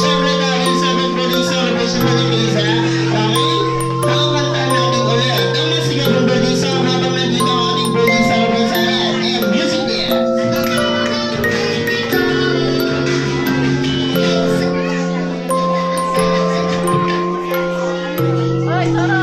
Siyempre dahil sa birthday celebration mo ni Liza, okay? Kakantaan natin ulit. Ang masigaw ng birthday song habang nandito ang ating birthday celebration and music there. Hoy, Toro!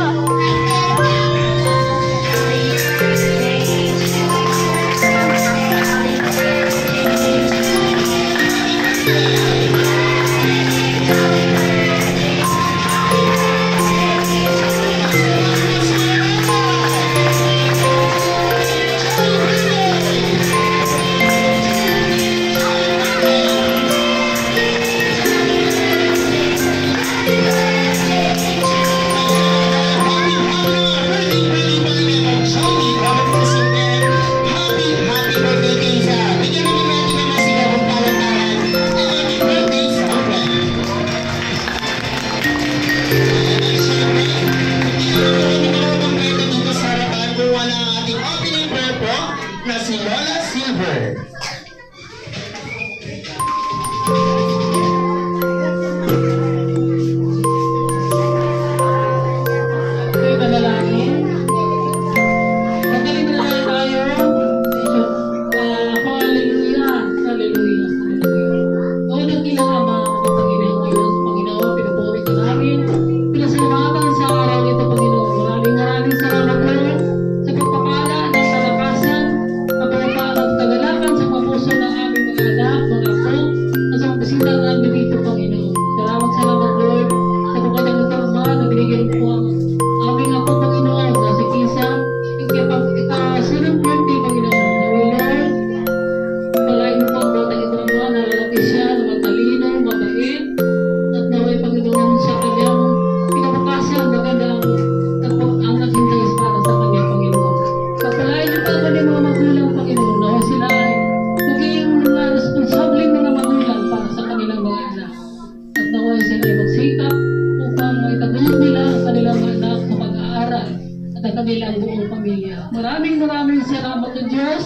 Maraming salamat ng Diyos.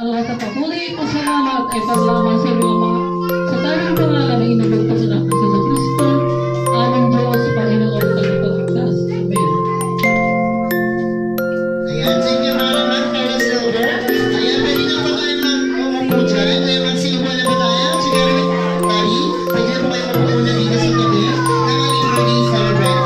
Sa papuri po salamat ay parlaman sa iyo, Ama. Sa tayong pangalan na inubog po sa Kristo, aming Diyos, Panginoon, tagapagligtas. Amen. Ayan, thank you very much, Carla Silver. Ayan, pwede na po tayo mag-umupo dyan. Ayan, magsinuwa na ba tayo? Siguro, Tari, pwede na po kayo mag-umupo na dito sa gabi ng ating birthday celebrate.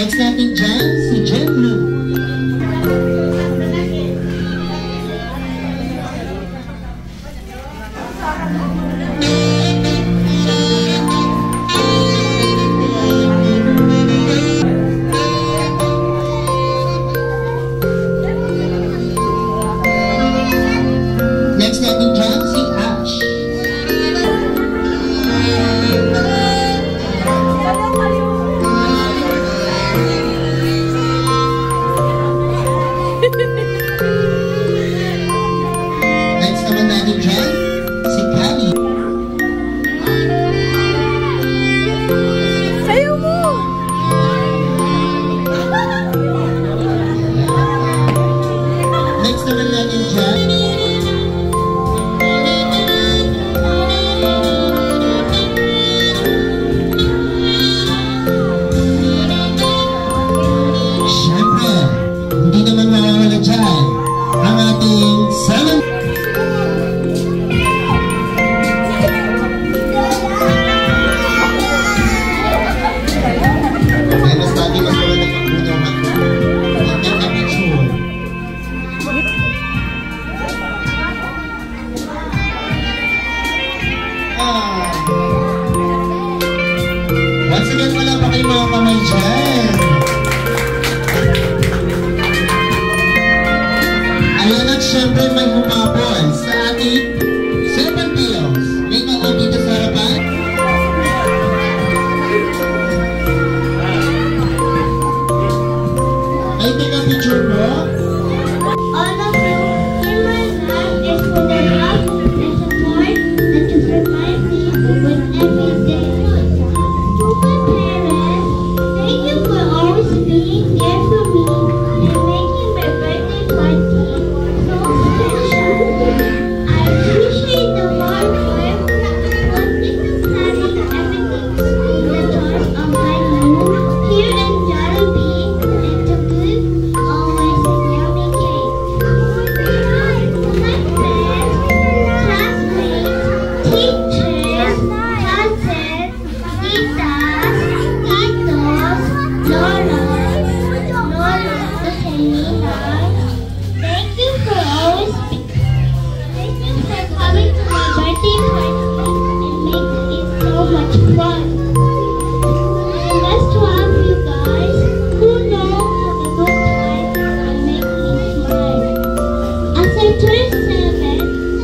Next natin dyan, si Jen Blue. Next naman natin dyan, si Kami. Sayo mo! Next naman natin dyan, syempre, hindi naman mawawala dyan ang ating 7. Ay, mas dati mas maganda magpuno ha. Maganda ka picture. Once again, wala pa kayong mga kamay dyan. Ayan at syempre may humabol sa ating 7 pills. May mga dito sa harapan. Ay, teka picture mo. All of you in my life is for the love and support that you provide me with every day. To my parents, thank you for always being there for me and making my birthday party so special. I appreciate the hard work, working and planning everything, the joys of my mood here in Jollibee, and the good, always yummy cake. My friends, classmates, teachers, cousins, titas, titos, lolas, Selena, thank you for always thank you for coming to my birthday party and making it so much fun. And that's to all of you guys who know how to look kind and make me smile. As I turn 7,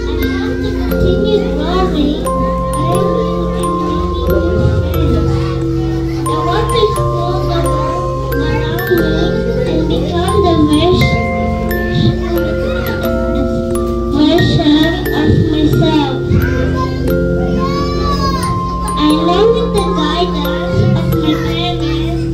I want to continue growing, learning, and making new friends. I want to explore the world around me and become the version of myself. I know with the guidance of my parents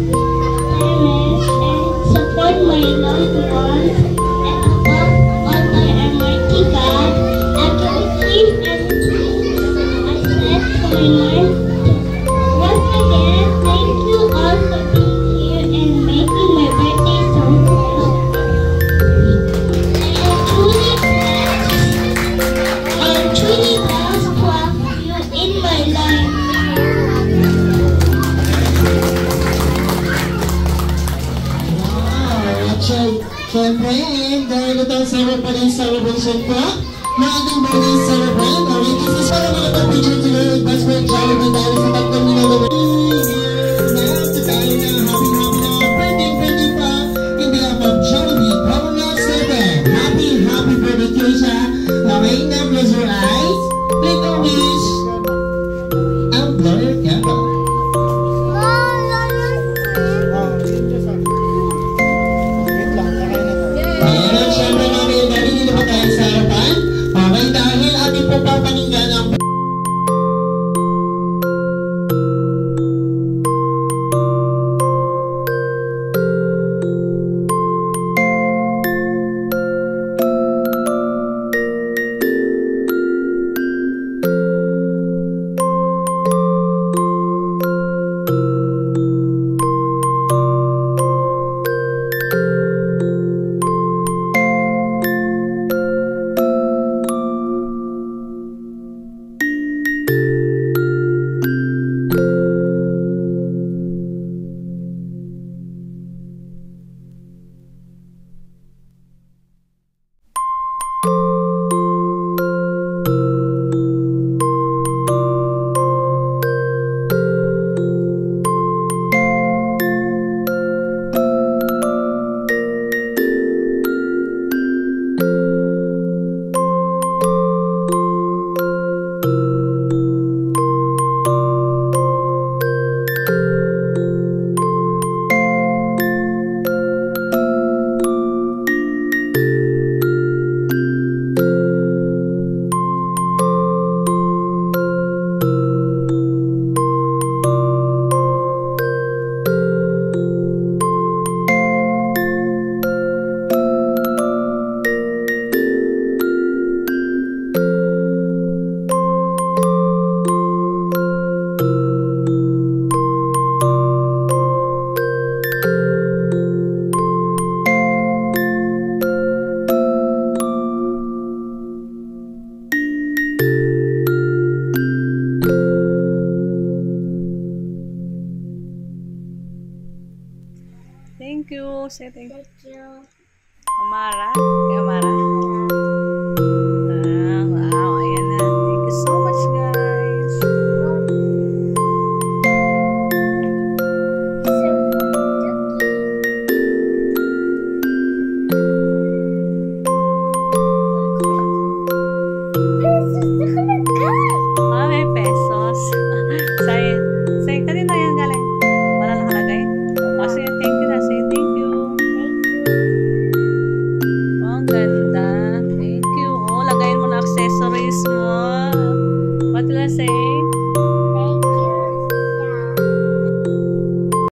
and support my loved ones, and above all my Almighty God, I can achieve anything I set for my life. Once again, thank you all for being here and making my birthday so special. I am truly blessed to have you in my life. Wow! At syempre, dahil ito ang birthday celebration ko, na ating birthday celebration, okay, this is para mga picture today, best friend Jollibee dahil sa tatlong minagawa. Dahil na happy birthday pa, in behalf of Jollibee, Formula 7. Happy birthday Keisha. Okay, now close your eyes, make a wish, and blow your candle. Ayan at syempre namin, dahil dito pa tayo sa harapan. Okay, dahil ating po papakinggan ang setting. Thank you. Amara. Kay Amara.